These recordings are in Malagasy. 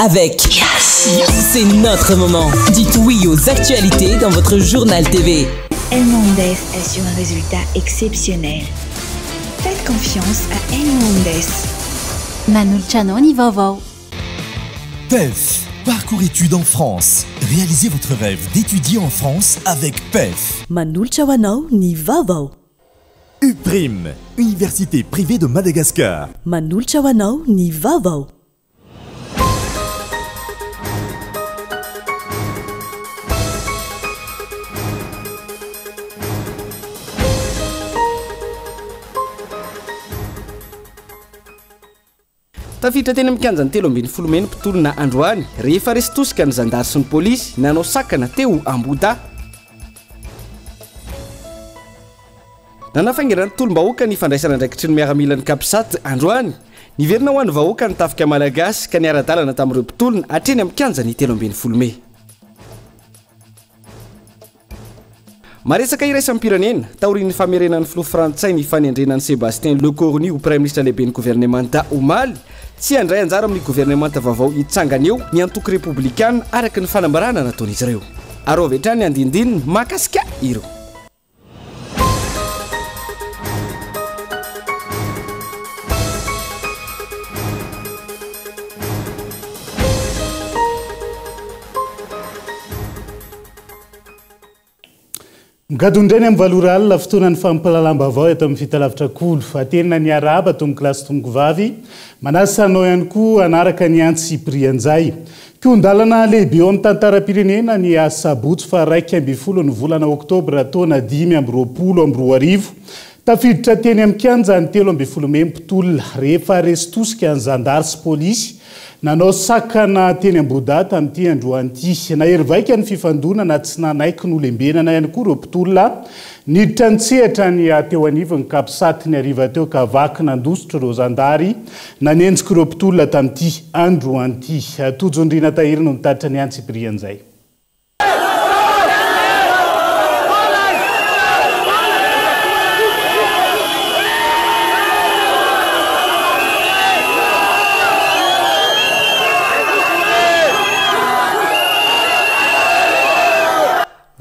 avec Yes. C'est notre moment. Dites oui aux actualités dans votre journal TV. El Mondes assure un résultat exceptionnel. Faites confiance à El Mondes. Manulcianoni Vovò. PEF, parcours études en France. Réalisez votre rêve d'étudier en France avec PEF. Manulcianoni Vovò. UPRIM, Université privée de Madagascar. Manulcianoni Vovò. Tafiditra teny amin'ny kianjany telo ambin'ny folomeny mpitolona androany rehefa resy tosika ny zandary sy ny polisy nanao sakana teo Amboda. Nanafainganany tolom-bahoaka ny fandraisana andraikitry ny miaramilan'ny Kapisaty androany. Niverina ho an'ny vahoaka ny tafika malagasy ka niara-dalana tamin'ireo mpitolona hatreny amin'ny kianjany telo ambin'ny folome. Maresaka iraisampirenena taorian'ny famerenan'ny filoha frantsay ny fanendrenan'ny Sébastien Lecornu ho Premier ministre lehiben'ny gouvernemanta omaly tsy handray anjara amin'ny gouvernemanta vaovao hitsangana eo ny antoky républicaine araky ny fanambarana nataon'izy ireo. Arao avy hatrany andindininy makasika ireo. Gadondreny amin'ny valora alina fotoanan'ny fampalalam-baovao eto amin'ny fitalavitra kolo fatenina ny araba tongo kilasy tongo vavy manasanao ihany koa anaraka ny antsy prianjay mpiondalana lehibe eo amin'ny tantaram-pirenena ny asabotsy fa 1 ny volana oktobra taona 2020 tafiditra teny amin'ny kianjany 13 mpitolona rehefa resy tosika ny zandary sy polisy nanao sakana teny Amboda tamin'ity androan'ity nahery ny fifandonana tsy nanaiky ny olembenana ihany koa ireo mpitolona niditra nitsehatra ny teo anivon'ny Kapisaty ny ariva teo ka vaky nandositra ireo zandary nanenjika ireo mpitolona tamin'ity androan'ity Tojondrina Tahiry no mitatitra ny antsy brianjay.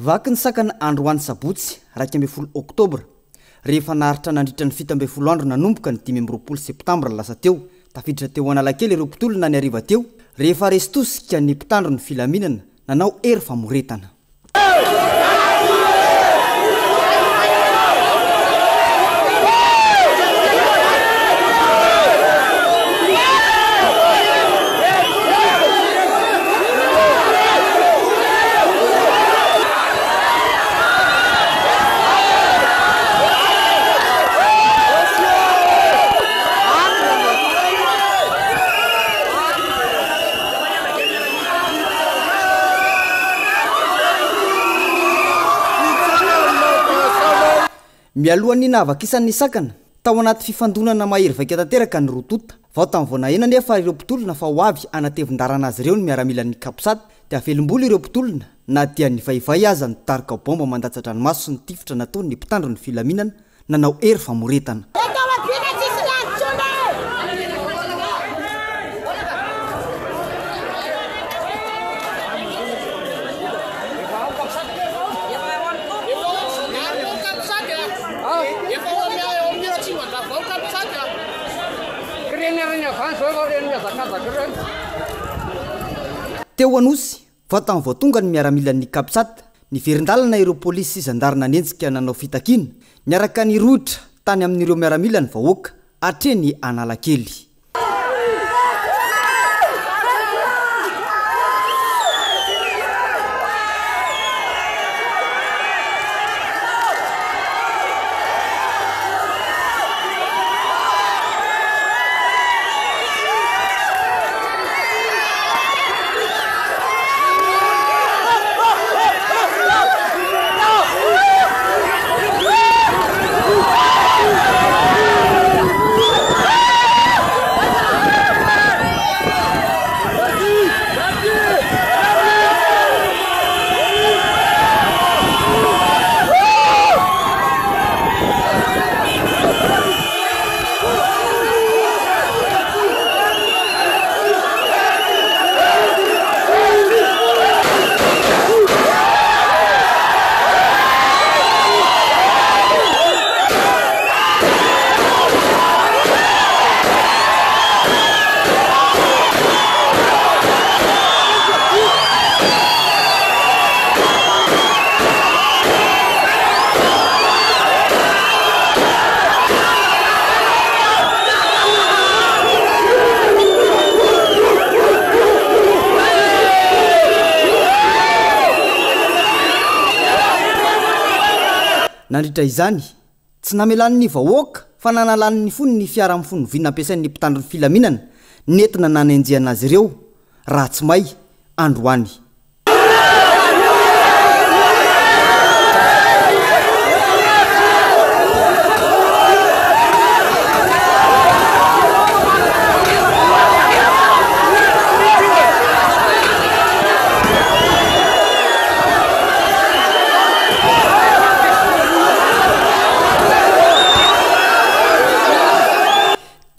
Vaky ny sakana androany sabotsy 12 oktobra rehefa naharitra nandritra ny 17 andro nanomboka ny 20 septambra lasa teo tafiditra teo Analakely ireo mpitolona ny ariva teo rehefa resy tosika ny mpitandro ny filaminana nanao hery famoretana. Mialohan'ny navakisan'ny sakana tao anaty fifandonana mahery vaika tanteraka ny rotota vao tamin'ny vao nahena nefa ireo mpitolona fa ho avy anatevin-darana azy ireo ny miaramilan'ny Kapisaty dia afelim-boly ireo mpitolona na dia ny vaivay aza ny tarika bomba mandatsatra ny maso sy ny tifitra nataony mpitandro ny filaminana nanao hery famoretana. Teo anosy fa tamin'ny vao tonga ny miaramilan'ny Kapisaty niverindalana ireo polisy sy zandary nanenjika nanao fitakina niaraka ny rohitra tany amin'ireo miaramila ny vahoaka hatreny Analakely. nandritra izany tsy namelan'ny vahoaka fa nanalan'ny fony ny fiara amin'ny fony vina ampiasain'ny mpitandriny filaminana nentina nanenjehana azy ireo raha tsy may androany.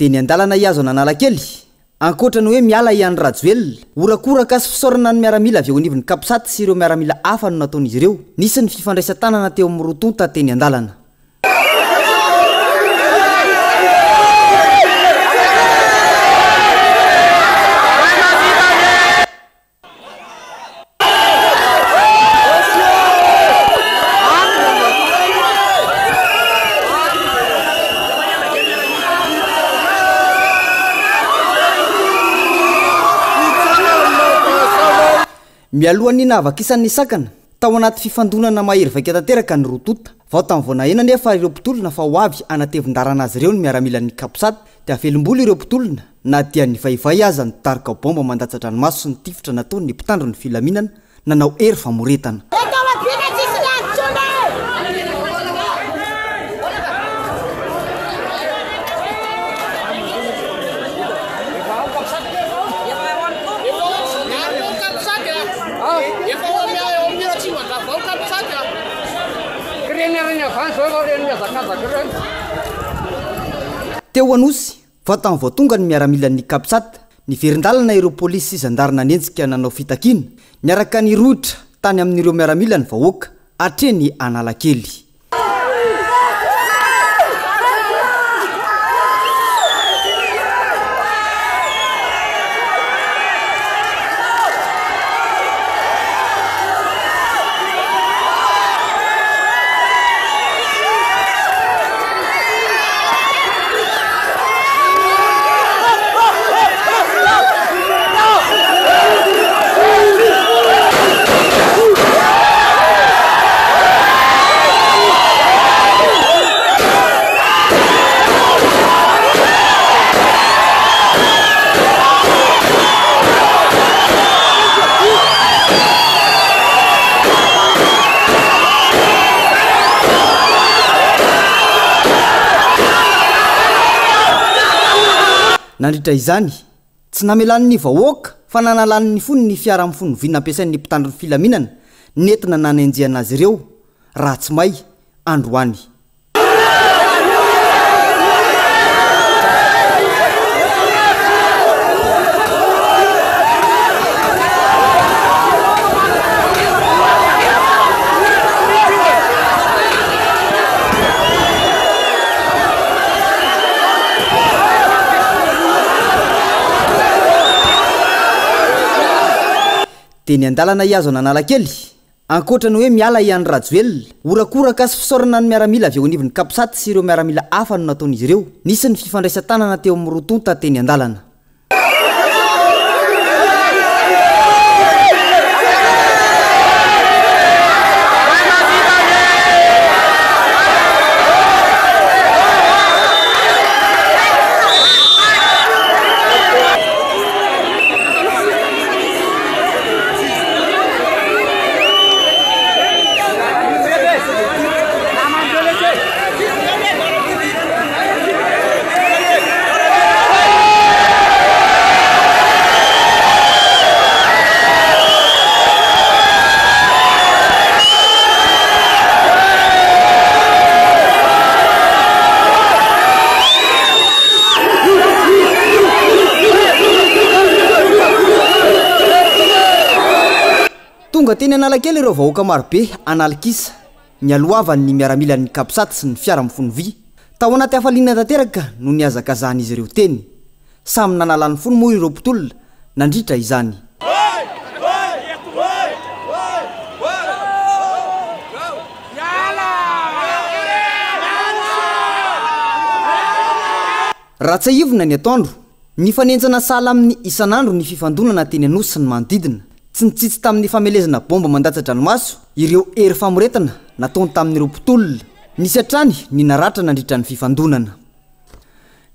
Teny andalana iazo nanalakely ankoatra ny hoe miala ihany rajoelona orakoraka sy fisaorana ny miaramila avy eo anivon'ny kapisaty sy ireo miaramila hafa no nataon'izy ireo nisy ny fifandraisan-tanana teo amin'ny rotonta teny andalana. Mialohan'ny navaka isan'ny sakana tao anaty fifandonana mahery vaika tanteraka ny rotota vao tamin'ny voanaina nefa ireo mpitolona fa ho avy anatevin-darana azy ireo ny miaramilan'ny kapisaty dia afelomboly ireo mpitolona na dia ny vaivay aza ny tarika bomba mandatsa-dranomaso sy ny tifitra nataony ny mpitandro ny filaminana nanao hery famoretana. Teo anosy fa tamin'ny vao tonga ny miaramilan'ny kapisaty niverin-dalana ireo polisy sy zandarina nenjika nanao fitakiana niaraka ny rohitra tany amin'ireo miaramila ny vahoaka hatreny Analakely. Nandritra izany tsy namelan'ny vahoaka fa nanalan'ny fony ny fiara amin'ny fony vina ampiasain'ny mpitandriny filaminana nentina nanenjehana azy ireo raha tsy may androany. Teny andalana iazo nanalakely ankoatra ny hoe miala ihany rajoelona orakoraka sy fisaorana ny miaramila avy eo anivon'ny kapisaty sy ireo miaramila hafa no nataon'izy ireo nisy ny fifandraisan-tanana teo amin'ny rotonta teny andalana. Tonga teny Analakely ireo vahoaka marobe analikisa ny aloavan'ny miaramilan'ny kapisaty sy ny fiara amin'ny vy tao anaty hafaliana tanteraka no niazakazan'izy ireo teny samy nanalan'ny fony moa ireo mpitolona nandritra izany. Raha tsy aivona ny atoandro ny fanenjana sala amin'ny isanandro ny fifandonana teny Anosy sy ny manodidina tsy nitsitsy tamin'ny famelezana bomba mandatsa-dranomaso ireo hery famoretana nataony tamin'ireo mpitolona nisy atrany ny naratra nandritra ny fifandonana.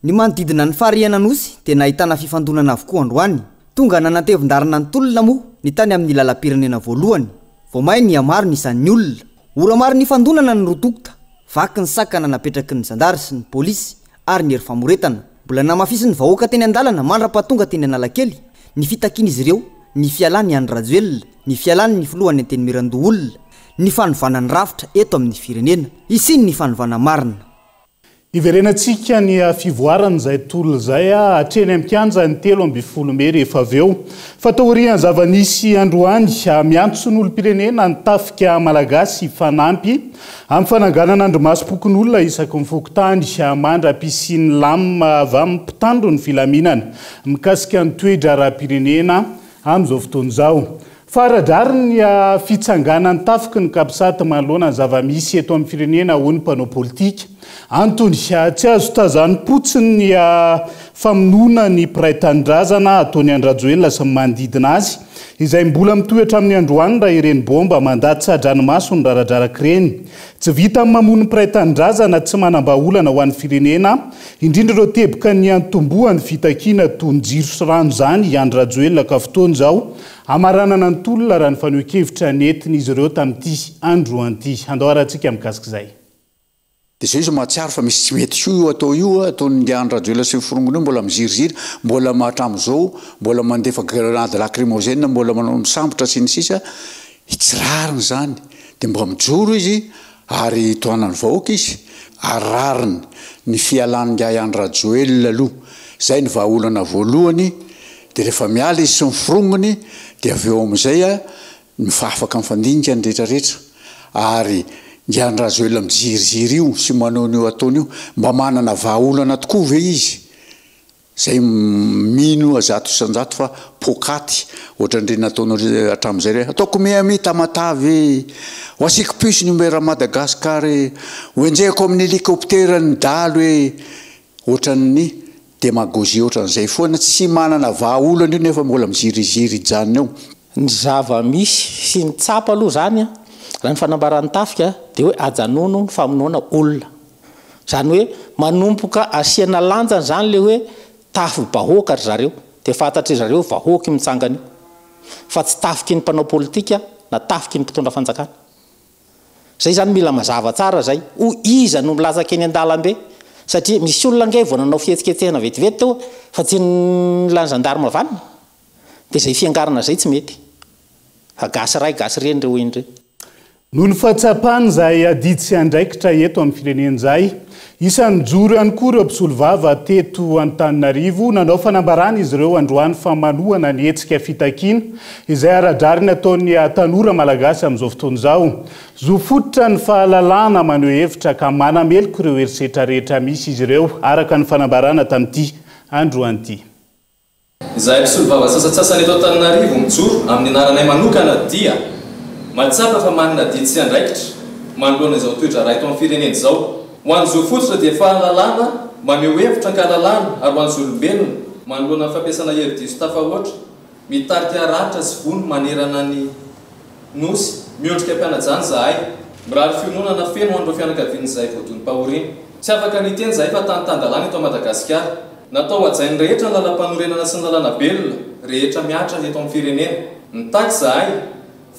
Ny manodidina ny fariana nosy dia nahitana fifandonana avokoa androany. Tonga nanatevin-darana ny tolona moa ny tany amin'ny lalam-pirenena voalohany. Vao may ny amaro nisan'ny olona. Ora maro ny fandonana ny rotokota. Vaky ny sakana napetraky ny zandary sy ny pôlisy ary ny hery famoretana. Mbola namafisy ny vahoaka teny an-dalana mandra-pahatonga teny Analakely. Ny fitakian'izy ireo, ny fialany Andry Rajoelina, ny fialany ny filohany Anteny Mirandoolona, ny fanovana ny rafitra eto amin'ny firenena, isiny ny fanovana marina. Iverenantsika ny fivoarana izay tolona izay hatreny amin'ny kianja ny 13 May rehefa avy eo. Fataorian'ny zava-nisy androany miantso ny olom-pirenena ny tafika malagasy fanampy amin'ny fananganana andromasom-pokon'olona isaky ny fokotany mandra-pisy ny lamina avy amin'ny mpitandro ny filaminana mikasika ny toetra ara-pirenena amin'izao fotoana izao. Faradrariny ny fitsanganany tafiky ny kapisaty manoloana ny zava-misy eto amin'ny firenena ho ny mpanao politika. Antony tsy azo tazany potsiny ny famonoana ny mpiray tanindrazana ataony Andry Rajoelina sy manodidina azy izay mbola mitoetra amin'ny androany raha ireny bomba mandatsy adranomaso ny raradraraka ireny. Tsy vita amin'ny mamono ny mpiray tanindrazana tsy manam-baolana ho an'ny firenena, indrindra ireo teboka ny antombohany fitakiana toy ny jiro sy rano izany Andry Rajoelina ka fotoana izao amaranana ny tolona raha ny faneho-kevitra netiny izy ireo tamin'ity androan'ity. Andao arantsika mikasika izay. Dia izay izy mahatsiaro fa misy tsy mety io atao io ataony Andry Rajoelina sy ny firongony io mbola miziriziry, mbola mahatram'izao, mbola mandefa grenade lacrymogène, mbola manao misambotra sy ny sisa, hitsirariny zany. Dia mba mijoro izy ary toanany vahoaka izy, arariny ny fialany Andry Rajoelina aloha. Zay ny vahaolana voalohany. Dia rehefa miala izy sy ny firongony dia avy eo amin'izay mifafaka mifandinika ny rehetrarehetra. Ary Andry Rajoelina mijiriziry io sy manao io ataony io mba manana vahaolana tokoa ve izy. Zay mino azato isanjato fa pokaty ohatran'ireny nataonao hatramin'izay re ataoko mihami tamatavy ho asiko piso ny omera Madagasikara hoenjehako amin'ny hélicoptère ny dalo ohatran'ny démagogie ohatran'izay foana tsy manana vahaolana io nefa mbola miziriziry janona eo. Ny zava-misy sy ny tsapa aloha zany raha ny fanambaran'ny tafika dia hoe ajanono ny famonoana olona. Zany hoe manompoka asiana lanjany zany le hoe tafy bahoaka ry zareo, dia fantatry zareo vahoaky mitsangana io. Fa tsy tafiky ny mpanao politika na tafiky ny mpitondra fanjakana. Zay zany mila mazava tsara zay. Ho iza no milatsaka eny an-dalambe satria misy olona nge vao nanao fihetsiketsehana vetivety tao fa tsy nilany gendarme vanina. Dia zay fiangarana zay tsy mety. Fa gasy ray gasy reny reo indreny. Noho ny fahatsapany izay adidy sy andraikitra eto amin'ny firenena izay, isan'ny joro ihany koa ireo mpisolo vava teto Antananarivo nanao fanambarana izy ireo androany famanoana ny hetsika fitakiana izay aradrariny ataony tanora malagasy amin'izao fotoana izao. Zo fototra ny fahalalana maneho hevitra ka manameloko ireo herisetra rehetra misy izy ireo araka ny fanambarana tamin'ity androan'ity. Izahay mpisolo vava sasatsasany eto Antananarivo mijoro amin'ny anaranay manokana dia matsapa fa manana didy sy andraikitra manoloana izao toetra raha eto amin'ny firenena izao. Ho an'izo fototra dia fahalalana maneho hevitra ankalalana ary ho an'izo olombelona manoloana ny fampiasana hevi-diso tafahoatra mitarika ratra sy vony manerana ny nosy miondrika mpianajany zahay mirary fiononana feno ho an'ireo fianakavian'izay voadony pahoriana. Tsy afaka niteny zahay fa tany-tandalana eto Madagasikara natao hajainy rehetra ny lalam-panorenana sy ny lalana belona rehetra miatra eto amin'ny firenena. Nitaky zahay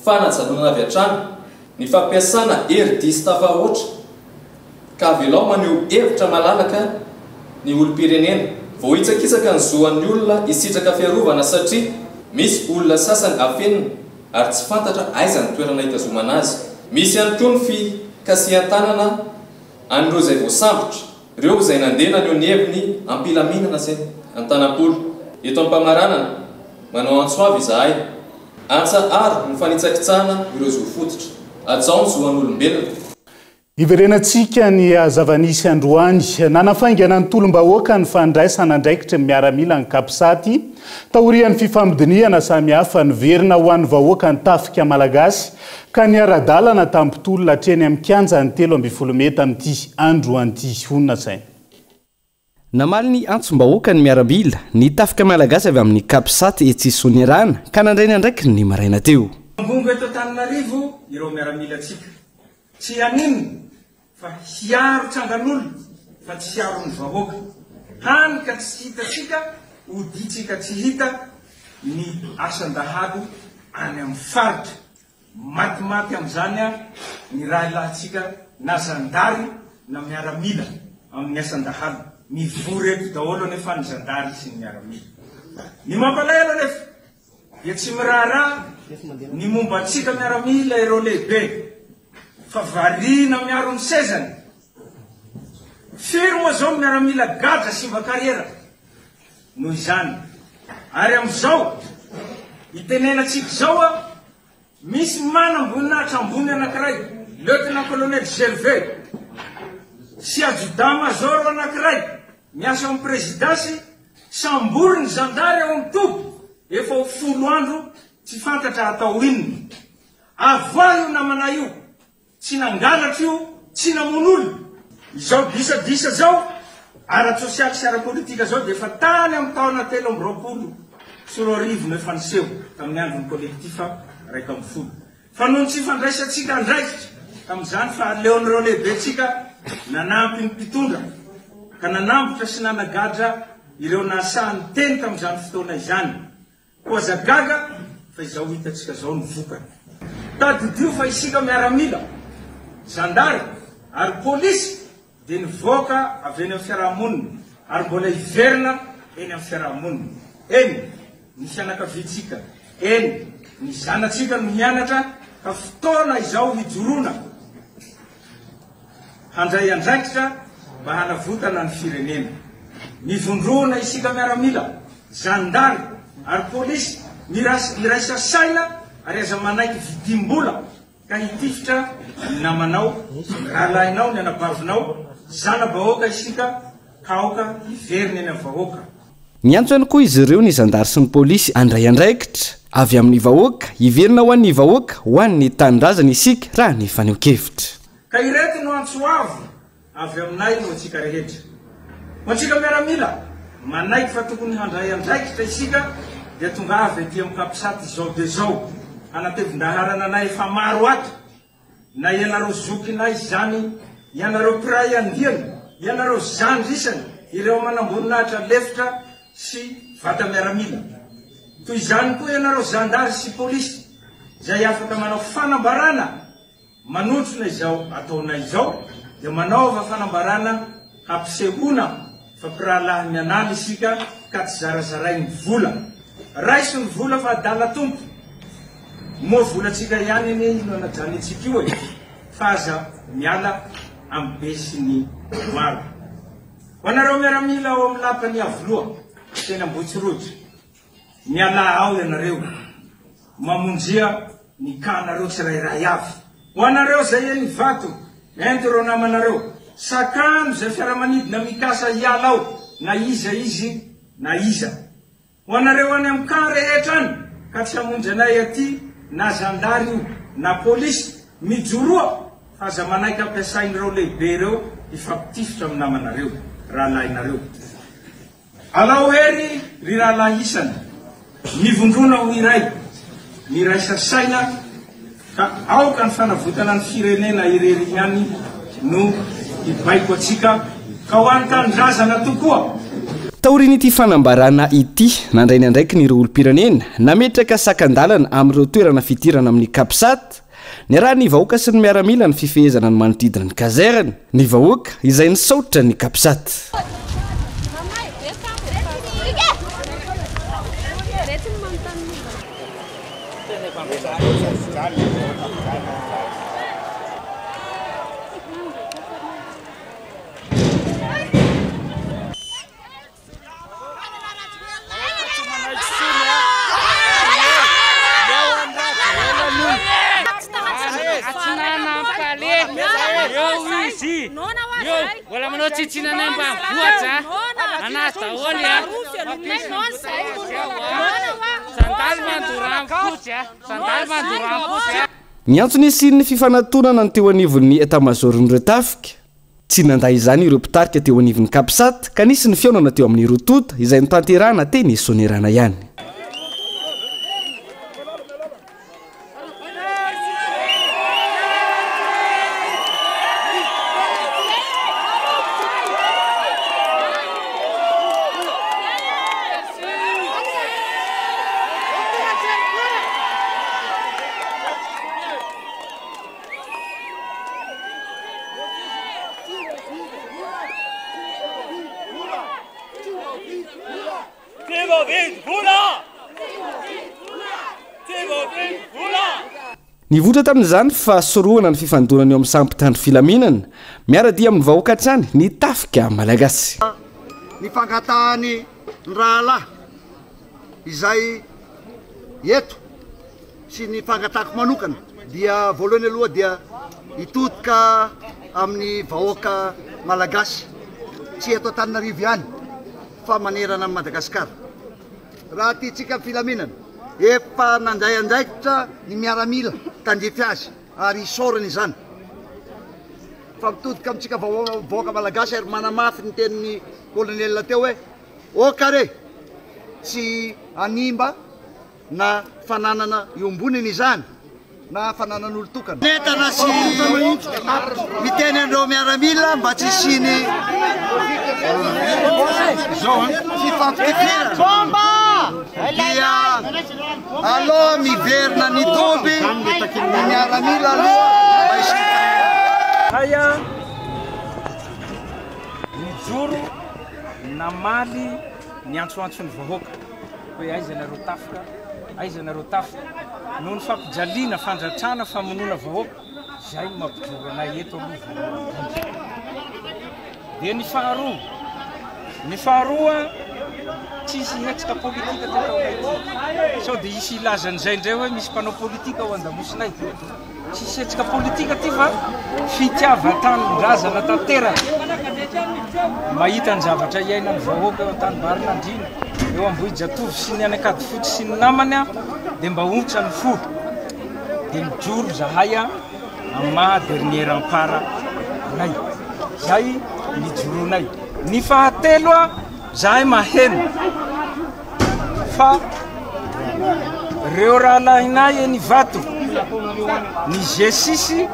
fanajanona avy hatrany ny fampiasana hevi-diso tafahoatra ka avelao maneho hevitra malalaka ny olom-pirenena. Vao hitsakitsaka ny zoan'ny olona hisitraka fiarovana satria misy olona sasany afenina ary tsy fantatra aiza ny toerana hitazomana azy. Misy ihany koa ny fikasihan-tanana an'ireo izay voasambotra, ireo izay nandena ny heviny ampilaminana sy an-tanam-polo. Eto am-pamaranana manao antsoavy izahay antsa ary ny fanitsakitsahana ireo zo fototra ajao ny zoan'ny olombelona. Iverenantsika ny zava-nisy androany nanafaingana ny tolom-bahoaka ny fandraisana andraikitra miaramila ny kapisaty taorian'ny fifamidiniana samihafa ny verina ho an'ny vahoaka ny tafika malagasy ka ny ara-dalana tampitolona hatreny amin'ny kianja ny 13 May tamin'ity androan'ity honina sainy. Namaly ny antsom-bahoaka ny miaramila ny tafika malagasy avy amin'ny kapisaty etsisonirana ka nandray ndraiky ny maraina teo. Ambongo eto Antananarivo ireo miaramilatsika tsy anino fa hiaro trangan'olona fa tsy hiaron'ny vahoaka hany ka tsy hitatsika oditsika tsy hita ny asandahalo any amin'ny faritra matimaty am'izany a ny raha ilahtsika na zandary na miaramila amin'ny asandahalo mivory eto daholo nefa ny zandary sy ny miaramila ny mampalahelo nefa dia tsy miraharaha ny momba atsika miaramila ireo lehibe fa variana miaro ny sezany firy moa zao miaramila gadra sy mba kariera noho izany ary am'izao itenenatsika zao a misy manam-boninahitra ambony anankiray lieutenant colonel Gervais sy adjudant major anankiray miasa amin'ny présidansy sambory ny zandary ao amin'ny tobo efa ho 10 andro tsy fantatra atao inona avoa io namana io tsy nangalatra io tsy namon'olo izao disadisa zao ara-tsosialy sy ara-politika zao dia efa tany amin'ny taona 13 sy 20 efa niseho tamin'ny andron'ny kolektifa raiky amin'ny folo fa noho ny tsy fandraisatsika andraikitra tamin'izany fa aleon'ireo lehibetsika nanampy ny mpitondra ka nanambotra sy nanagadra ireo nasahan'ny teny tamin'izany fotoana izany koa zagaga fa izao hitatsika zao ny vokany tadidio fa isika miaramila zandary ary polisy dia nivoaka avy eny amin'ny fiarahamonina ary mbola hiverina eny amin'ny fiarahamonina eny ny fianakavitsika eny ny zanatsika no mianatra ka fotoana izao hijorona handray andraikitra mba hanavotana ny firenena mivondroana isika miaramila zandary ary polisy miraisa saina ary aza manaiky vidimbola ka hitifitra ny namanao rahalahinao ny anabavinao zana-bahoaka isika ka aoka hiverina eny amin'ny vahoaka ny antso ihany koa izy ireo ny zandary sy ny polisy andray andraikitra avy amin'ny vahoaka hiverina ho an'ny vahoaka ho an'ny tanindrazana isika raha ny faneho-kevitra ka ireto no antso avo avy aminay no atsika rehetra ho antsika miaramila manaiky fa tokony handray andraikitra isika dia tonga avy aty amin'ny kapisaty zao de zao anatevin-daharana anay efa maro ato na ianareo zokinay zany ianareo piray andiana ianareo zandrisany ireo manamboninahitra lefitra sy vata miaramila toy izany koa ianareo zandary sy polisy zay afaka manao fanambarana manontrona izao ataonay izao dia manaova fanambarana hampisehoana fa pirahalahy mianany isika ka tsy zarazaray ny vola raiso ny vola fa adala tompo moa volatsika ihany iny no anajany atsika io e fa aza miala amin'ny be sy ny maro ho anareo miaramila ao amin'ny lapany avoloa tena ambotsirotra miala ao ianareo mamonjea ny kanareo tsirairay avy ho anareo zay eny vato ento reo namanareo sakano zay fiaramanidina mikasa hiala ao na iza izy na iza ho anareo any amin'ny kan rehetra any ka tsy hamonjy anay aty na zandary io na polisy mijoroa fa aza manaiky ampiasain'ireo lehibe ireo ifampitifitra amin'ny namanareo rahalahinareo alao hery ry rahalahy isany mivondrona ho iray ny raisa saina ka aoka ny fanavotana ny firenena irery ihany no ibaiko atsika ka ho any tanindrazana tokoa taorinyity fanambarana ity nandray ny andraiky ny ireo olo-pirenena nametraka sakan-dalana amin'ireo toerana fitirana amin'ny kapisat ny raha ny vahoaka sy ny miaramila ny fifehezana ny manodidina ny kazerany ny vahoaka izay nisaotra ny kapisat ny antsony isiny ny fifanantonana ny teo anivon'ny etamazoryn'ireo tafika tsy nanday izany ireo mpitarika teo anivon'ny kapisat ka nisy ny fiaonana teo amin'ny rotota izay notanterana teny sonerana ihany nivotra tamin'izany fa soroana ny fifandonana eo amin'ny sampitandro filaminana miara-dia amin'ny vahoaka trany ny tafika malagasy ny fangatahany ny rahalahy izay eto sy ny fangatahako manokana dia voalohany aloha dia hitotika amin'ny vahoaka malagasy tsy eto Antananarivo ihany fa manerana amin'ny Madagasikara raha tiatsika filaminana efa nandray andraikitra ny miaramila tandrefy azy ary isorana izany fa mitodika amintsika vahoaka malagasy ary manamafy ny tenin'ny kolonelina teo hoe okare tsy animba na fananana iomboniny izany na fananan'olo tokana netana sy miteny andreo miaramila mba tsy siny fifampifirana dia aloha miverina ny doby ny miaramila aloha haya mijoro namaly ny antsoantsony vahoaka hoe aiza nareo tafika aiza nareo tafika noho ny fampijaliana fandratrana famonoana vahoaka zay mampijoro anay eto aloha dia ny faharoa tsisy hetsika politika tataonay sao dia isy ilazan'izay indray hoe misy mpanao politika ao andamosinay tsisy hetsika politika ty fa fitiavan-tanindrazana tanteraka mahita ny zavatra iaina ny vahoaka eo an-tanibarina andrina eo Ambohijatovy sy ny anakady fotsy sy ny namany a dia mba ontsa ny fo dia mijoro zahay a amin'ny maha dernier empara nay zay mijoronay ny fahatelo a zahay maheno fa reo rahalahinay ny vato ny jesisy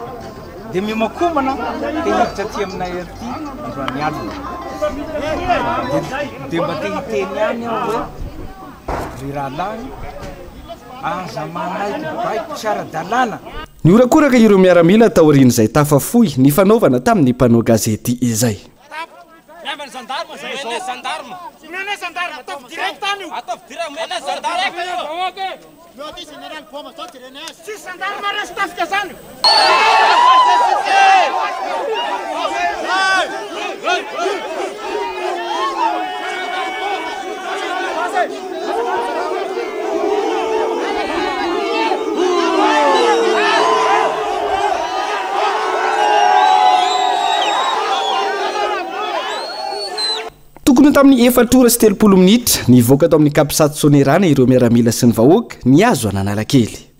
dia mimakomana dia hiditra ty aminay aty androany alina dia mba te hiteny any aho hoe ry rahalahy aza manaiky baiko tsy ara-dalàna ny orakoraka ireo miaramila taorian'izay tafafoy ny fanaovana tamin'ny mpanao gazety izay Mena gendarme, mena gendarme. Mena gendarme, ataovy direct tany io. Ataovy direct, mena gendarme. Meu ati general Poma, tô tirando essa. Si gendarme arresta tafika zany. tokony tamin'ny 4:30 minitra nivoaka tao amin'ny kapisaty sonerana ireo miaramila sy ny vahoaka ny azo ananalakely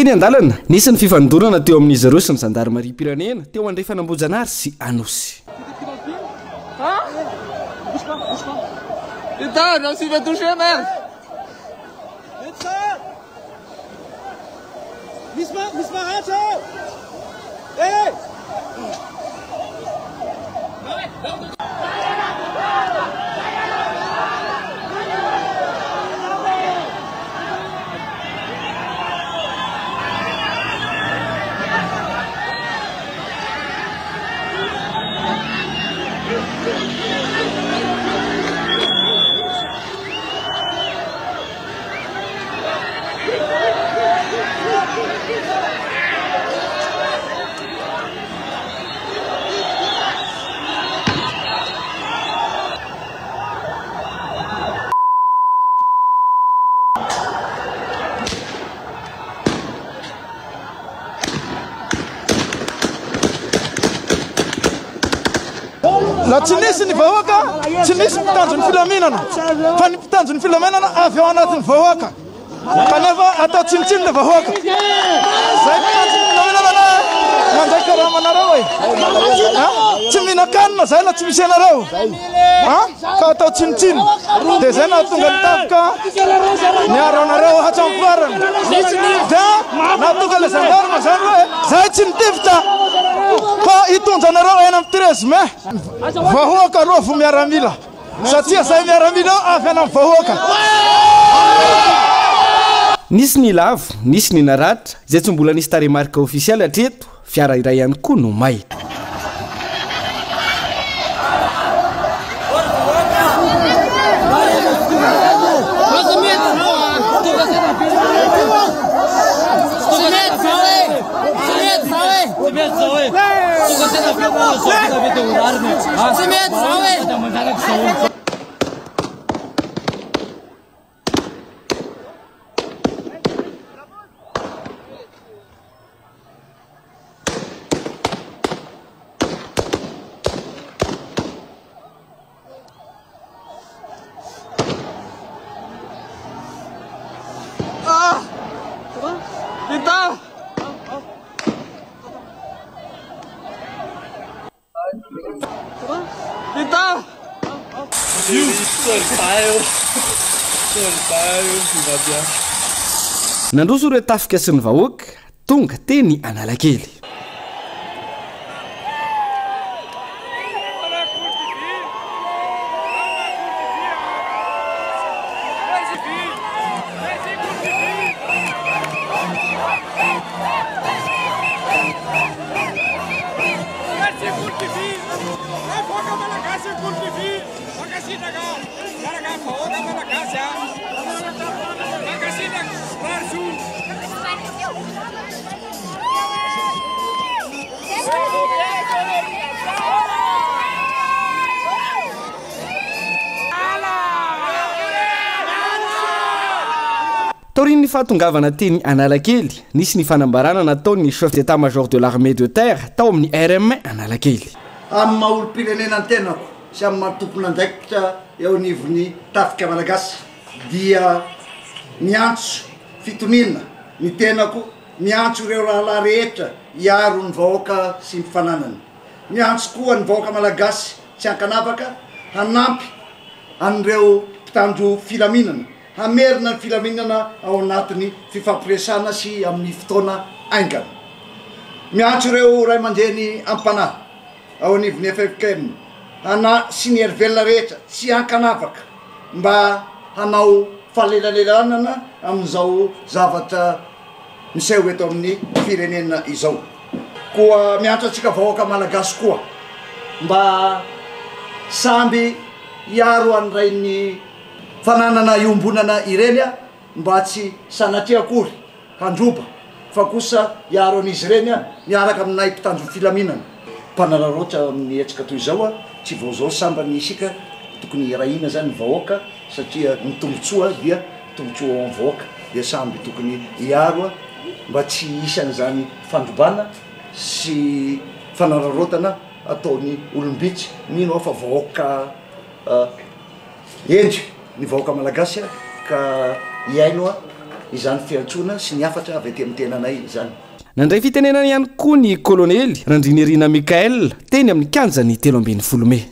teny andalana nisy ny fifandorana teo amin'izy ireo sy ny zandarmaria pirenena teo andray fanambojanary sy anosy. Putain, j'en suis fait toucher, merde. Miss Maracho. Hey. La tsy nisy ny vahoaka tsy nisy mpitanjony filaminana fa ny mpitanjony filaminana avy ao anatin'ny vahoaka kanefa atao tsinitsiny le vahoaka zay mpitanjony filaminana manday karamanareo e tsy mihinakanina zay na tsy misy anareo ka atao tsinitsiny dia zay nahatonga nitafika niaro anareo hatrampoarana dia nahatonga le gendarme zany hoe zay tsy nitifitra fa hitondra anareo eny amin'ny 13 mai vahoaka aloha vo miaramila satria zay miaramila avy any amin'ny vahoaka. Nisy ny lavo nisy ny naratra izay tsy mbola nisy taremarika ofisialy hatreto fiara iray ihany koa no may. Nandroso ireo tafika sy ny vahoaka tonga teny Analakely. Tauriny fahatongavana teny Analakely nisy ny fanambarana nataon'ny chef d'état-major de l'armée de terre tao amin'ny RM Analakely. Amin'ny maolo-pirenena ny tenako sy amin'ny matompona andraikitra eo anivon'ny tafika malagasy dia miantso fitonina ny tenako, miantso ireo rahalahy rehetra hiaro ny vahoaka sy ny fananany, miantso koa ny vahoaka malagasy tsy ankanavaka hanampy an'ireo mpitandro filaminana, hamerina ny filaminana ao anatin'ny fifampiresana sy amin'ny fotoana aingana. Miantso ireo ray aman-dreny ampanahy ao anivon'ny FFKM sy ny erivelona rehetra tsy ankanavaka mba hanao falelalenana amin'izao zavatra miseho eto amin'ny firenena izao. Koa miantso antsika vahoaka malagasy koa mba samby hiaro an'iray ny fananana iombonana ireny mba tsy sanatria akory handroba fa kosa hiaro an'izy ireny miaraka aminay mpitandro filaminana. Mpanararoatra amin'ny etsika toy izao tsy vaozao sambany isika tokony irahina zany vahoaka satria ny tombotsoa dia tombotsoa amin'ny vahoaka dia samby tokony hiaro mba tsy isany zany fandrobana sy fanararotana ataony olombitsy mino fa vahoaka endry ny vahoaka malagasy ka iaino izany fiantsona sy ny afatra avy aty amin'ny tenanay izany. Nandray fitenenana ihany koa ny kolonely Randrinerina Mikael teny amin'ny kanjany 13 Mey.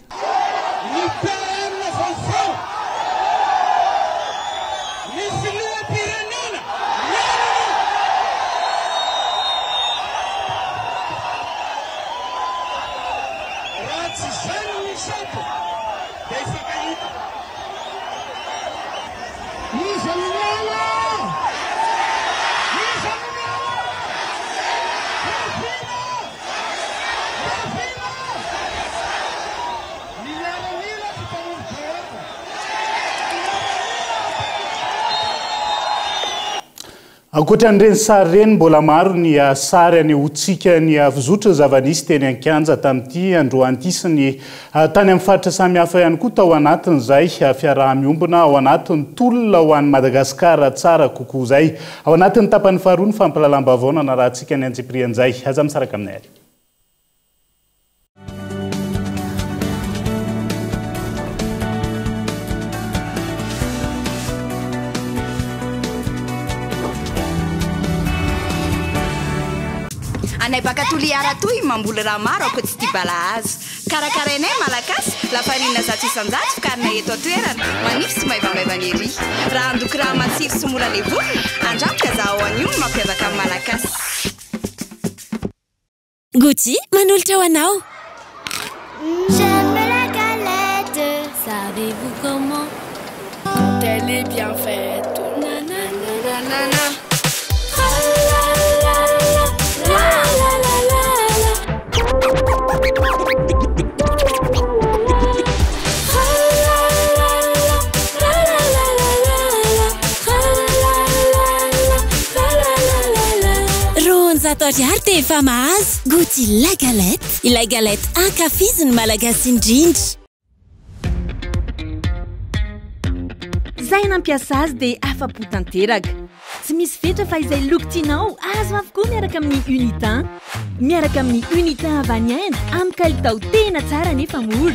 Ankoatran'ireny sary ireny mbola maro ny sary anehoantsika ny fizotra zava-nisy teny an-kianja tamin'ity androany ity sy ny tany amin'ny faritra samihafa ihany koa tao anatin'izay fiaraha-miombona ao anatin'ny tolona ho an'ny Madagasikara tsara kokoa izay. Ao anatin'ny tapany faharoa ny fampalalam-baovao nanarahantsika ny antsiprian'izay. Aza misaraka aminay ary. Anay baka toliara toy mamboly raha maro ako tsy tia balahazo. Karakarainay malagasy lafarina zato isan-jato fikarina eto an-toerana manify sy maivamaivana ery. Raha andoky raha matsiro sy mora levona andramoka zaho an'io mampiavaka amin'ny malagasy. Gucci, manolotra ho anao. J'aime la galette, savez-vous comment? Quand elle est bien faite, nanana. Ariary dia efa mahazo Gucci la galette. Ilay galette ankafiziny malagasy indrindra. Zay nampiasa azy dia afa-po tanteraka. Tsy misy vetra fa izay loko tianao azo avokoa miaraka amin'ny Unitin. Miaraka amin'ny Unitin avy any Inde amin'ny kalitao tena tsara nefa mora.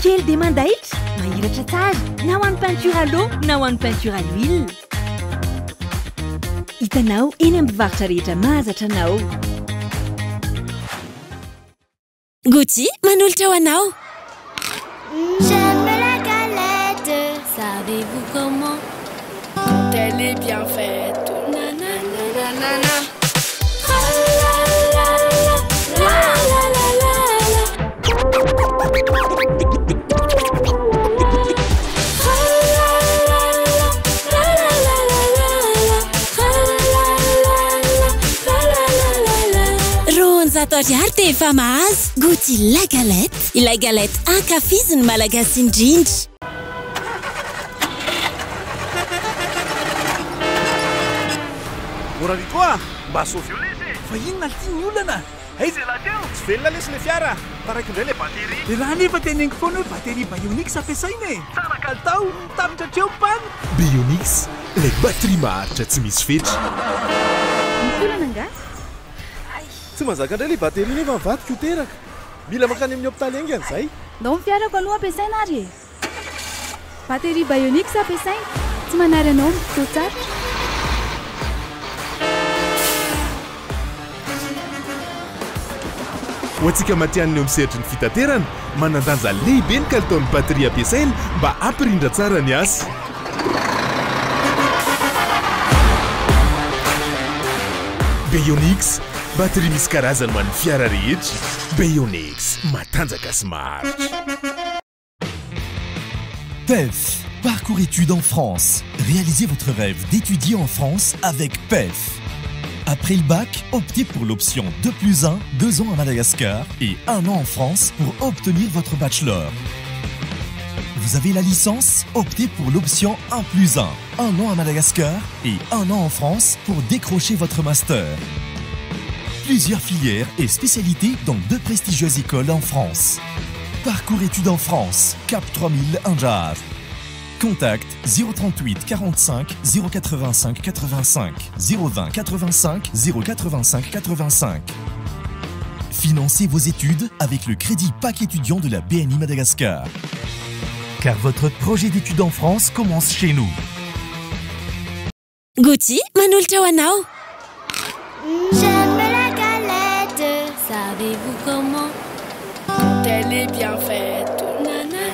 Kely dia mandaitra, mahiratra tsara, na ho an'ny peinture à l'eau na ho an'ny peinture à l'huile. Hitanao eny amin'ny mpivarotra rehetra mahazatra anao. Gucci, manolotra ho anao. J'aime la galette, savez-vous comment? Quand elle est bien faite, nanana. Ariary dia efa mahazo Gucci la galette. Ilay galette ankafiziny malagasy indrindra. Morani koa mba sofiole izy. Fa inona tiany olana? Aiza lahateo? Tsy velona lesy le fiara. Taraiky indray le batery. Dia raha nefa teneniko foana hoe batery Bionix ampiasaina e. Tsara kalitao, tapitra hatreo pan. Bionix, ilay batery maharitra tsy misy fetra. Misy olana nga? Tsy mazaka indray le batery nefa mivadika ho teraka. Mila mankany amin'ny hôpitaly aingana izay. Ndao ny fiarako aloha ampiasaina ary e. Batery Bionix ampiasaina, tsy manary anao fotoa tsara. Ho antsika matianina eo amin'ny sehatry ny fitaterana, manan-danja lehibe ny kalitaon'ny batery ampiasaina mba hampirindra tsara ny asa. Bionix, batery misy karazany ho an'ny fiara rehetra. Bionix, matanjaka sy maharitra. PEF, parcours études en France. Réalisez votre rêve d'étudier en France avec PEF. Après le bac, optez pour l'option 2+1, 2 ans à Madagascar et 1 an en France pour obtenir votre bachelor. Vous avez la licence, optez pour l'option 1+1, 1 an à Madagascar et 1 an en France pour décrocher votre master. Plusieurs filières et spécialités dans 2 prestigieuses écoles en France. Parcours études en France, Cap 3000 Anjar. Contact 038 45 085 85 020 85 085 85. Financez vos études avec le crédit PAC étudiant de la BNI Madagascar. Car votre projet d'études en France commence chez nous. Gouty manolotra ho anao. J'aime la galette, savez-vous comment? Quand elle est bien faite, nanana.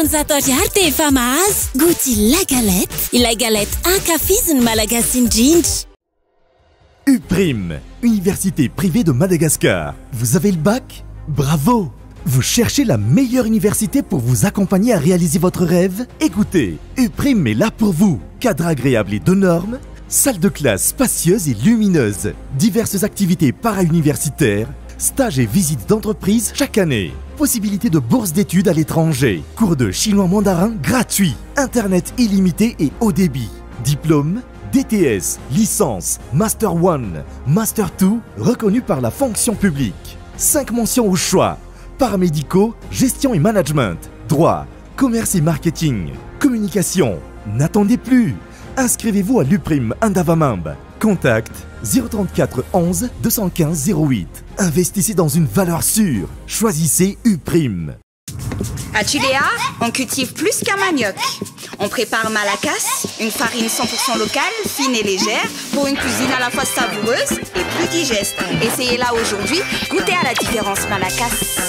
Zato ariary dia efa mahazo Gouty Lagalette. Ilay galette ankafiziny malagasy indrindra. UPRIM, Université privée de Madagascar. Vous avez le bac? Bravo! Vous cherchez la meilleure université pour vous accompagner à réaliser votre rêve? Écoutez, UPRIM est là pour vous. Cadre agréable et de normes, salle de classe spacieuse et lumineuse, diverses activités para-universitaires, stages et visites d'entreprise chaque année. Possibilité de bourse d'études à l'étranger, cours de chinois mandarin gratuits, internet illimité et haut débit, diplôme, DTS, licence, Master 1, Master 2, reconnu par la fonction publique. 5 mentions au choix, paramédicaux, gestion et management, droit, commerce et marketing, communication. N'attendez plus, inscrivez-vous à l'UPRIM Andavamambe. Contact 034 11 215 08. Investissez dans une valeur sûre. Choisissez UPRIM. À Tuléa, on cultive plus qu'un manioc. On prépare malakas, une farine 100% locale, fine et légère, pour une cuisine à la fois savoureuse et plus digeste. Essayez-la aujourd'hui, goûtez à la différence malakas.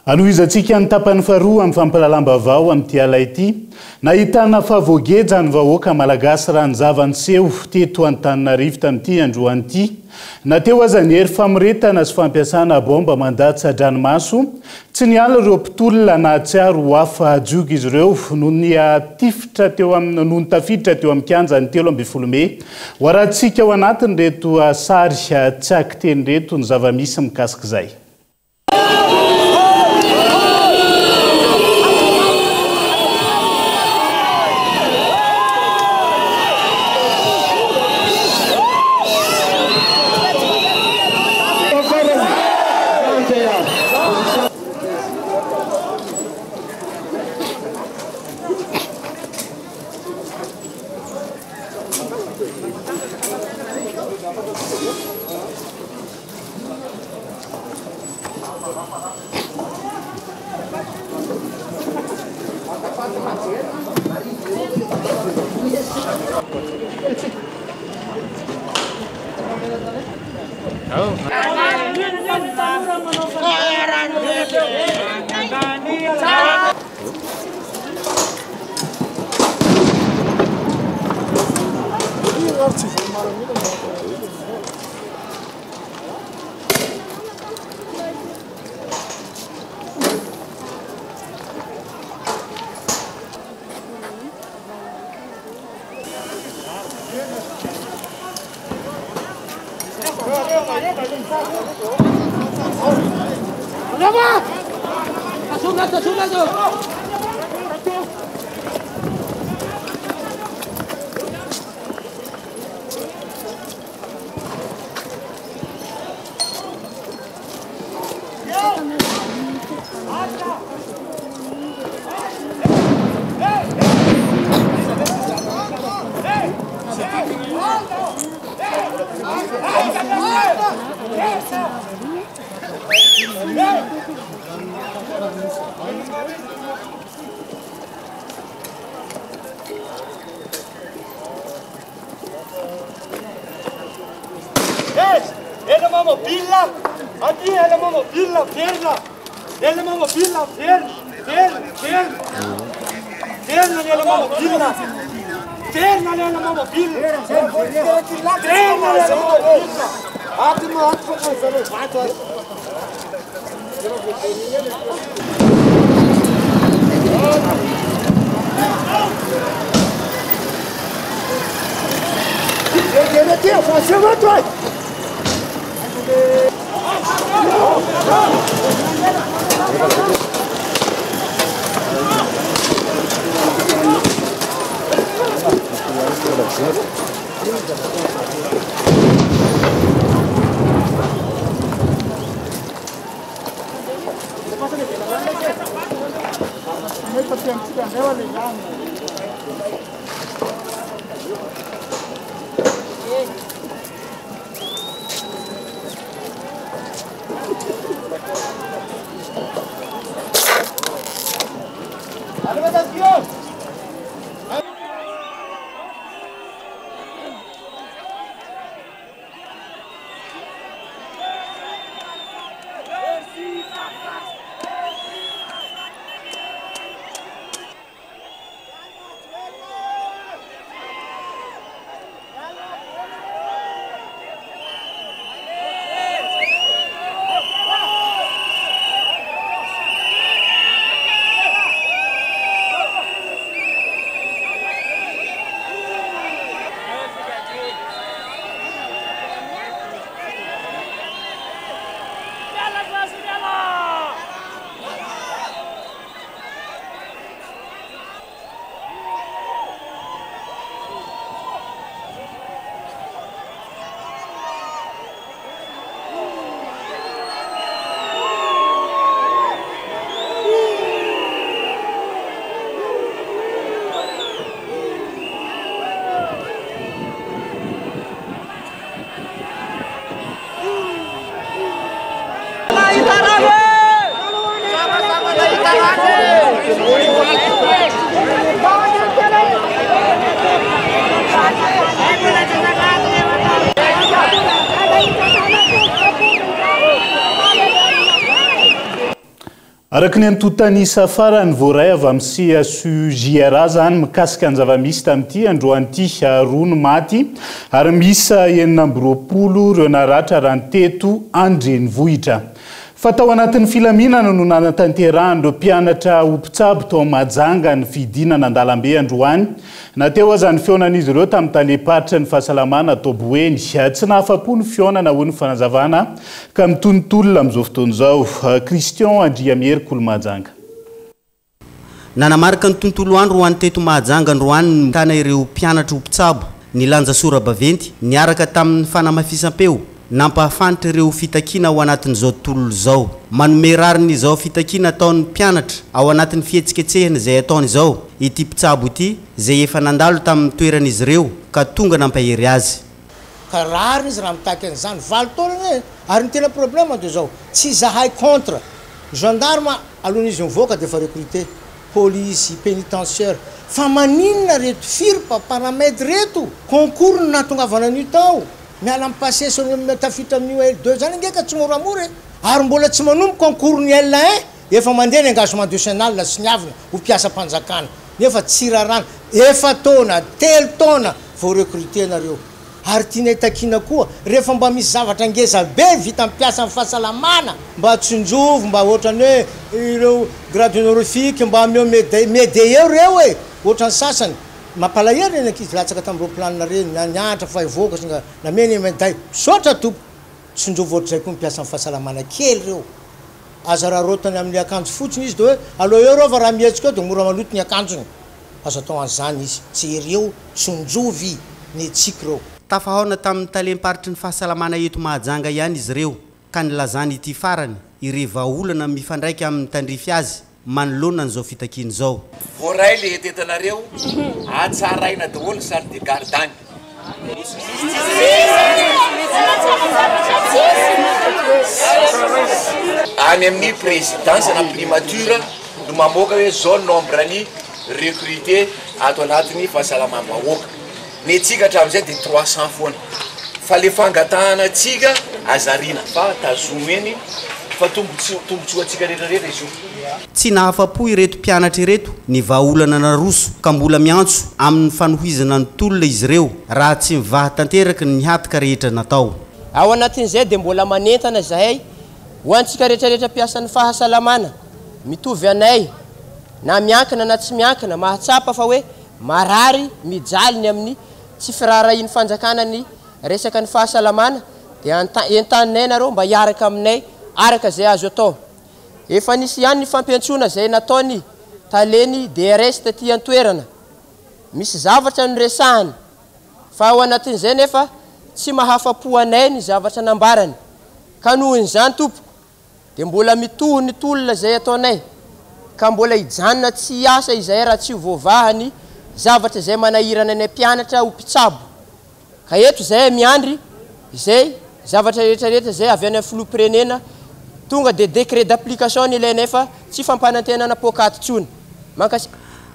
Anoizantsika ny tapany faharoa amin'ny fampalalam-bavao amin'ity ala ity. Nahitana fahavoageja ny vahoaka malagasy ranozava-niseho teto Antananarivo tamin'ity androany ity. Nateo aza ny hery famoretana sy fampiasana bomba mandatsa-dranomaso. Tsy niala ireo mpitolona nahatsiaro ho hafa hajogo izy ireo noho ny tafiditra teo amin'ny kianjany 13 Mey. Ho arahantsika ao anatiny reto sary tsy akiteny reto ny zava-misy mikasika izay. araka ny antotany safara ny voaray avy amin'ny CSU-JRA zany mikasika ny zava-misy tamin'ity androan'ity roa no maty ary misa 920 ireo naratra raha ny teto andrenivohitra. Fa tao anatin'ny filaminana no nanatanterahany ireo mpianatra Ompitsabo tao Mahajanga ny fidinana an-dalambe androany. Nateo aza ny fionan'izy ireo tamin'ny talepatra ny fahasalamana Toboeny. Tsy nahafa-po ny fionana ho ny fanazavana ka mitontolona amin'izao fotoana izao. Christian Andriamierikolo Mahajanga. Nanamarika ny tontolo andro ho an'ny teto Mahajanga androany tana ireo mpianatra Ompitsabo nilanja sora baventy niaraka tamin'ny fanamafisam-peo. Nampahafantatra ireo fitakina ao anatin'izao tontolo izao. Manome rariny izao fitakina ataon'ny mpianatra ao anatin'ny fihetsiketsehana izay ataony izao ity Mpitsabo ity izay efa nandalo tamin'ny toeran'izy ireo ka tonga nampahery azy. Ka rariny izy raha mitaky an'izany valo taona ary ny tena problème de zao tsy zahay contre gendarme alohan'izy mivoaka dia efa recruté police pénitentiaire fa maninona reto firpa paramètre reto concours natongavana an'io tao miala passé sur tafita amin'io 2 zany ngeka tsy moramora ary mbola tsy manombo concours ny L1 efa mandeha ny engagement national sy niavina ho mpiasa mpanjakana nefa tsy rarana efa taona telo taona vao recruter nareo ary tiana takina koa rehefa mba misy zavatra ngeza be vita mpiasa amin'ny fahasalamana mba tsinjovo mba ohatrany hoe ireo grade honorifique mba ameo médailleur reo e ohatrany sasany mampalahery ny ankizy latsaka tamin'ireo planina reny nianatra fa ivoaka singa nameny médaille sotra tompo tsinjovo ohatrizay koa mpiasa amin'ny fahasalamana kely reo aza raha rotany amin'ny akanjo fotsiny izy de hoe aloha eo reo fa raha mihetsika eo de mora maloto ny akanjony aza atao an'izany izy tsy ereo tsinjovy ny etsika reo. Tafahona tamin'ny talemparitra ny fahasalamana eto Mahajanga ihany izy ireo ka nilazany ity farany ireva olana mifandraika amin'ny tandrify azy manoloana n'izao fitakiny izao. Voaray le tetanareo atsaraina daholo sary de gardany. Any amin'ny présidence na primature no mamoaka hoe zao nombre ny recruté ato anatin'ny fahasalamam-bahoaka. Ny tsika hatramin'izay dia 300 foana fa le fangatahana tsika azarina fa tazomo eny fa tombotsoatsika rehetrarehetra izy io. Tsy nahafa-po ireto mpianatra ireto ny vahaolana naroso ka mbola miantso amin'ny fanohizana ny tolona izy ireo raha tsy mivaha tanteraka ny hataka rehetra natao. Ao anatin'izay dia mbola manentana zahay ho antsika rehetrarehetra mpiasa ny fahasalamana mitovy anay na miankina na tsy miankina mahatsapa fa hoe marary mijaly ny amin'ny tsy firarahin'ny fanjakana ny resaka ny fahasalamana dia entaninay nareo mba hiaraka aminay araka zay azo atao. Efa nisy ihany ny fampiantsona zay nataony taleny DRS taty an-toerana misy zavatra ny resahany fa ao anatin'izay nefa tsy mahafapo anay ny zavatra nambarany ka noho izany tompoko dia mbola mitohy ny tolona izay ataonay ka mbola hijanona tsy asa izay raha tsy hovovahany zavatra izay manahirana anay mpianatra ho mpitsabo ka eto izay miandry izay zavatra rehetrarehetra zay avy any amin'ny filoham-pirenena tonga dia décret d'application ny ilainay fa tsy fampanantenana pokaty tsony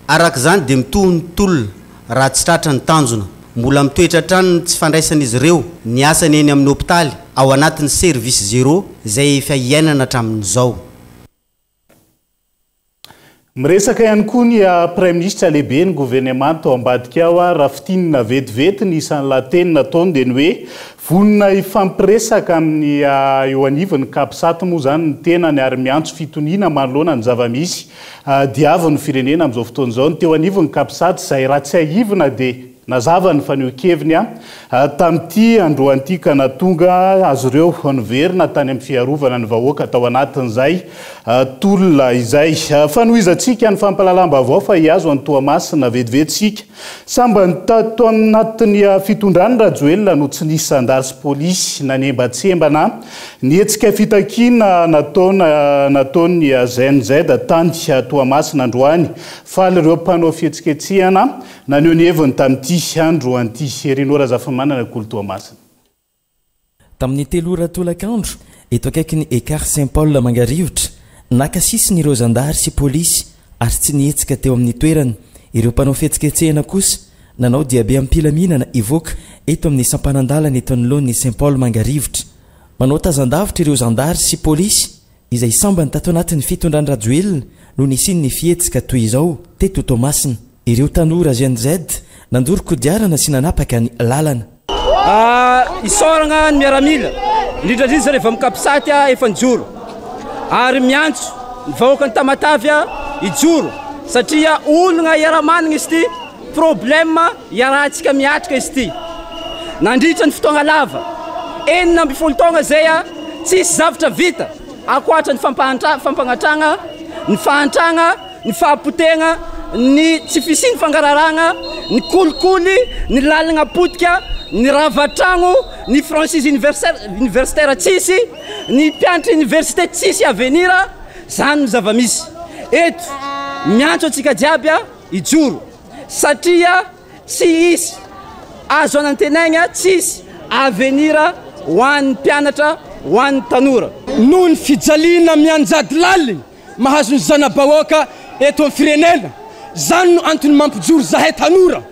arak'izany dia mitohy ny tolona raha tsy tratra ny tanjona mbola mitoetra trano tsy fandraisan'izy ireo ny asany eny amin'ny hôpitaly ao anatin'ny service zéro izay efa iainana hatramin'izao miresaka ihany koa ny premier ministre lehibe ny gouvernement tao ambadika ao raha fitinina vetivety ny isan'ny lateny nataony dia ny hoe vonona ifampiresaka amin'ny eo anivon'ny kapisaty moa zany ny tenany ary miantso fitoniana manoloana ny zavamisy diavin'ny firenena amin'izao fotoana izao ny teo anivon'ny kapisaty izay raha tsy ahivina dia nazava ny faneho-keviny tamin'ity androan'ity ka natonga azo ireo niverina tany amin'ny fiarovana ny vahoaka tao anatin'izay tolona izay fanohizantsika ny fampalalam-baovao fa hiazo any Toamasina vetivetsika samba ny tato anatin'ny fitondrany Rajoelina no tsy nisy sandary sy polisy nanembatsembana nietsika fitakiana nataony ZNZ tany Toamasina androany faly ireo mpanao fihetsiketsehana naneho ny heviny tamin'ity andro anty Elinora Zafamanana Toamasina tamin'ny 3 ora tolakandro eto akaiky ny Écart Saint-Paul Mangarivotra nakasisiny ireo zandary sy polisy ary tsy nietsika teo amin'ny toerany ireo mpanao fihetsiketsehana kosa nanao diabe ampilaminana ivoaka eto amin'ny sampanandalana eto anoloan'ny Saint-Paul Mangarivotra manao tazandavitra ireo zandary sy polisy izay sambany tato anatin'ny fitondran'ny Rajoelina no nisiny ny fihetsika toy izao teto Toamasina ireo tanora ZNZ nandoro kodiarana sy nanapaka ny lalana isoragna ny miaramila indrindrandrindra rehefa mikapisatya efa nijoro ary miantso ny vahoaka ny Tamatavy ijoro satria olona iaramanina izy ity problème iarahantsika miatrika izy ity nandritra ny fotoagna lava 9 taona zay tsisy zavatra vita akoatra ny fampagnatragna ny fahantragna ny fahapotegna ny tsy fisiny fangararagna ny kolikoly ny lalagna potika ny ravatragno ny franchise universitaire tsisy ny mpianatra université tsisy avenir zany ny zavamisy eto miantso atsika jiaby ijoro satria tsy isy azo anantenaigna tsisy avenir ho an'ny mpianatra ho an'ny tanora noho ny fijaliana mianjady laligny mahazo ny zana-bahoaka eto amin'ny firenena zany no antony mampijoro zahay tanora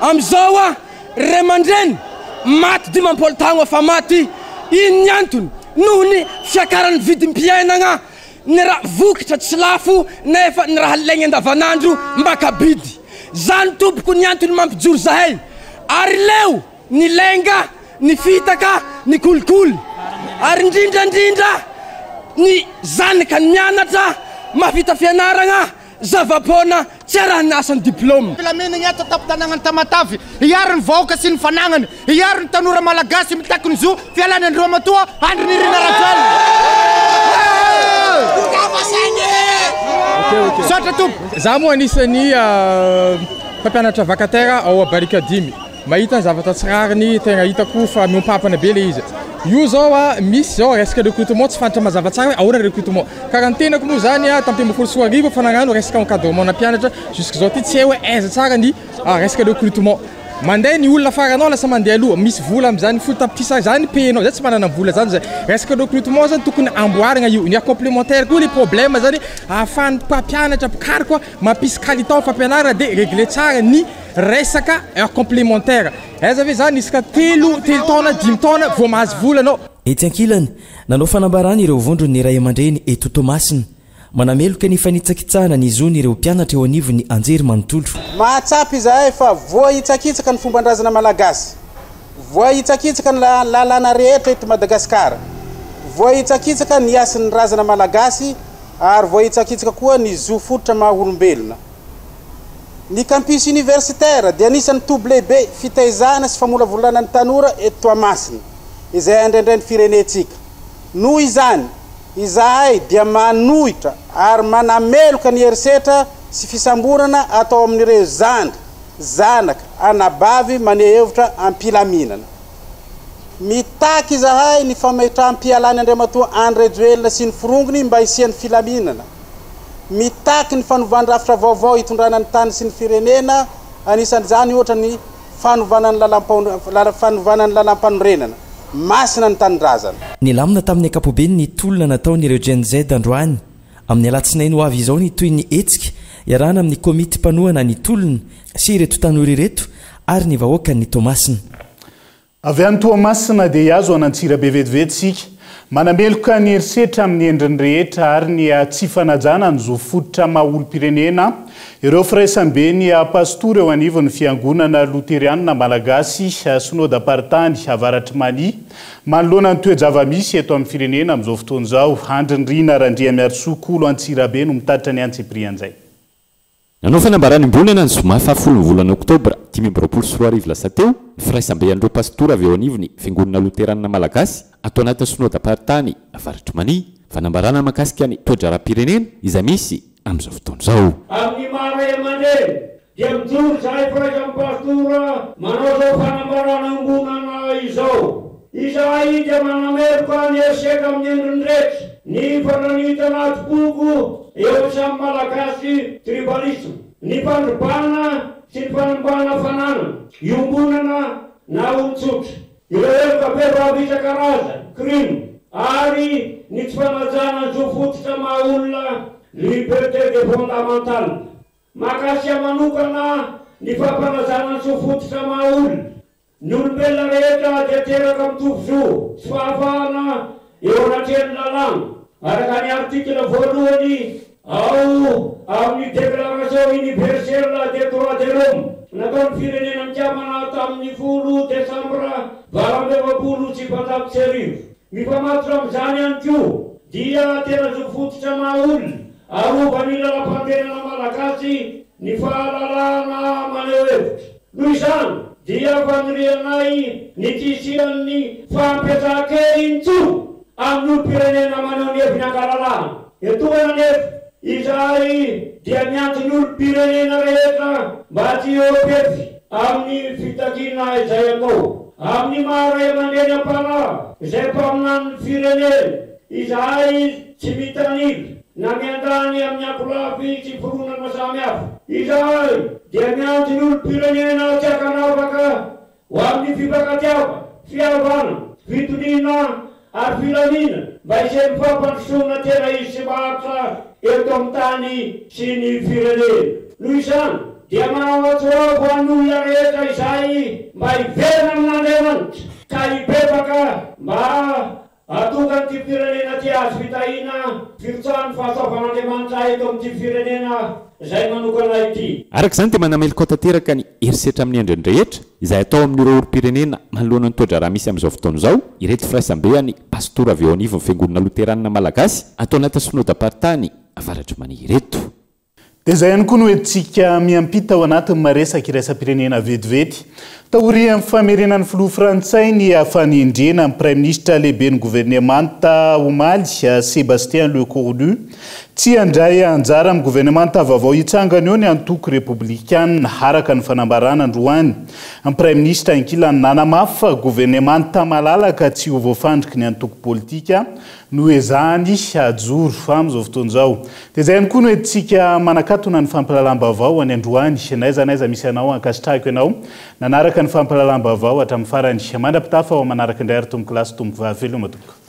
amizao ray aman-dreny maty 10 taogna fa maty ino ny antony noho ny fiakaran'ny vidim-piainagna ny raha vokatra tsy lafo nefa ny raha laigny andavanandro mbakabidy zany tompoko ny antony mampijoro zahay ary leo ny lenga ny fitaka ny kolikoly ary indrindrandrindra ny zanaka ny mianatra mavita fianaragna zavapona tsy raha ny asany diplôme filaminagna eto tapotanagna Tamatavy hiaro ny vahoaka sy ny fanagnany hiaro ny tanora malagasy mitaky ny zo fialany andreo matoa andro ny Irina Rajoelina sotra tompo za moa anisany mpampianatra vacataire ao Barika 10 mahita ny zavatra tsirariny tegna hitako fa miompampana be le izy io zao misy zao resaka recrutement tsy fantatra mazava tsara ahoana recrutement karaha ny tenako moa zany tamin'ny 20 fa nagnano resaka encadrement na mpianatra jusque zao ty tsy hay hoe aiza tsara ny resaka recrutement mandeha ny olona faranao lasa mandeha aloha misy vola am'izany fotampisa zany payenao zay tsy manana vola zany zay resaka recrutement zany tokony amboarigna io ny complémentaire koa les problèmes zany ahafahan'ny mpampianatra mpikary koa mampisy qualité ny fampianarana dia régler tsara ny resaka complémentaire aiza ve zany isaka 3 taona 10 taona vao mahazo vola anao ety ankilany nanao fanambarany ireo vondrony ny ray aman-dreny eto Toamasina manameloka ny fanitsakitsahana ny zony ireo mpianatra eo anivony anjery manontolo mahatsapy izahay fa voahitsakitsaka ny fomban-drazana malagasy voahitsakitsaka ny lalàna rehetra eto Madagasikara voahitsakitsaka ny asin'ny razana malagasy ary voahitsakitsaka koa ny zo fototra maha olombelona ny campus universitaire dia anisan'ny tobo lehibe fitaizana sy famolavolana ny tanora eto Toamasina izay andraindray ny firenetsika noho izany izahay dia manohitra ary manameloka ny herisetra sy fisamborana atao amin'ireo zandry zanaka anabavy manehevitra ampilaminana mitaky zahay ny fametram-pialany Andriamatoa André Joelina sy ny firongony mba hisian'ny filaminana mitaky ny fanovana-rafitra vaovao hitondrana ny tany sy ny firenena anisan'izany ohatra ny fanovana ny lalam-panorenana masina ny tanindrazana nilamina tamin'ny ankapobeny ny tolona nataon'ireo GNZ androany amin'ny alatsinainy ho avy izao ny toy ny hetsika iarahana amin'ny komity mpanohana ny tolona sy ireto tanora ireto ary ny vahoaka ny Tomasina avy any Tomasina dia azo anantsira be vetivetsika manameloka ny herisetra amin'ny endriny rehetra ary ny tsy fanajana ny zo fototra maha-olo-pirenena ireo firaisambe ny pastory eo anivon'ny fiangonana loterianina malagasy synode apartany avaratry mani manoloana ny toe-java-misy eto amin'ny firenena amin'izao fotoana izao andrindrina randria miarosokolo antsirabe no mitatitra ny antsiprian'izay nanao fanambarany mbonana ny zoma fahafolo ny volana oktobra 2024 lasa teo ny firaisambe an'ireo pastora avy eo anivony fiangonana loteranina malagasy atao anatin'ny synode apartany avaratry mani fanambarana makasika ny toe-jara-pirenena izay misy amin'izao fotoana izao amin'ny maray aman-dreny dia mijoro zahay firaisambe pastora manao zao fanambarana ambonana izao izahay dia manameloka ny heriseka amin'ny endriny rehetra ny fananita anaty boko eo samy malagasy tribalisme ny fandrobana sy ny fanambana fanana iombonana na olon-tsotra ireo heloka be isan-karazany crime ary ny tsy fanajana ny zo fototra maha-olona liberté de fondamentale makasia manokana ny fampanajana ny zo fototra maha-olona ny olombelona rehetra dia teraka mitovy zo tsy fahafahana eo anatrehan'ny lalàna araka ny artikle voalohany ao amin'ny déclaration universelle des droits de l'homme nataon'ny firenena mikamana tamin'ny 10 desambra 2024 mifamatotra amin'izany ihany koa dia tena zo fototra maha-olona arovany lalam-pandenana malagasy ny fahalalana maneho hevitra noho izany dia fanirianay ny tisian'ny fampiasa-kely intso amin'ny olo-pirenena maneho ny heviny ankalalana etoana nefa izahay dia miantso ny olo-pirenena rehetra mba tsy eopefy amin'ny fitakiana izay atao amin'ny maharay aman-dreny am-panahy izay mpaminan'ny firenena izahay tsy mitanila na miandany amin'ny akolafy sy foronana samihafa izahay dia miantso ny olo-pirenena tsy akanafaka ho amin'ny fifankatiava fihavana fitoniana ary filamina mba izay mifampandrosoana tena izy sy maharitra eto amin'ny tany sy ny firenena noho izany dia manao atsoavo an'olona rehetra izay mba hiverina amin'Andriamanitra ka hibebaka mba atongany ty firenena ty azo fitahina firotsahan'ny fahasoavan'Andriamanitra eto amin'ity firenena izay manokana ity araka izany dia manameloka tanteraka ny herisetra amin'ny endriny rehetra izay atao amin'ireo olo-pirenena manoloana ny toe-draharaha misy amin'izao fotoana izao ireto firaisambeany pastora avy eo anivon'ny fiangonana loteranina malagasy atao anatin'ny synode apartany avaratry mani ireto dia izay ihany koa no entsika miampita ao anatin'ny maresaka iraisam-pirenena vetivety taorian'ny famerenan'ny filoha frantsay ny fanendrena amin'ny prime ministre lehibe ny gouvernemanta omaly Sébastien Lecornu tsy andray anjara amin'ny gouvernemanta vaovao hitsangana eo ny antoko républicaine araka ny fanambarana androany amin'ny prime ministre ankilany nanamafy fa gouvernemanta malalaka tsy ho voafandriky ny antoko politika no ezahany ajoro amin'izao fotoana izao dia izay ihany koa no entsika manakatona ny fampalalam-baovao any androany naiza misy anao ankasitrahako ianao nanaraka ny fampalalam-baovao hatramin'ny farany mandrapitafa ao manaraka indray ary tomboky lasy tomboky vavelo matomboka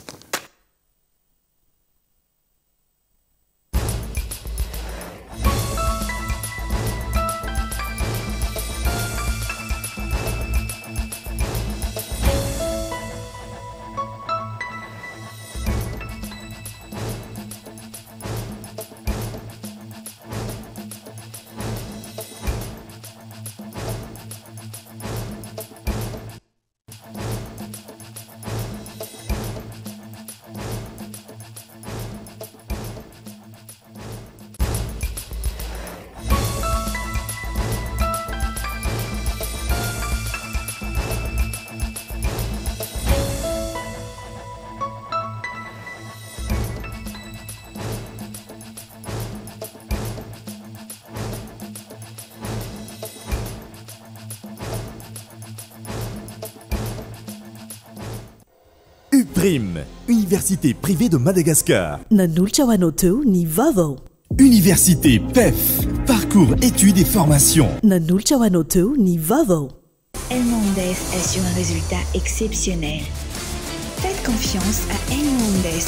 Dream, université privée de Madagascar. Nanolotra ho anao teo ny vaovao. Université PEF, parcours études et formations. Nanolotra ho anao teo ny vaovao. Elmondes assure un résultat exceptionnel. Faites confiance à Elmondes.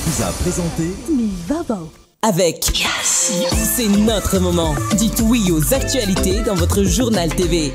Vous a présenté ny vaovao. Avec Yes, c'est notre moment. Dites oui aux actualités dans votre journal TV.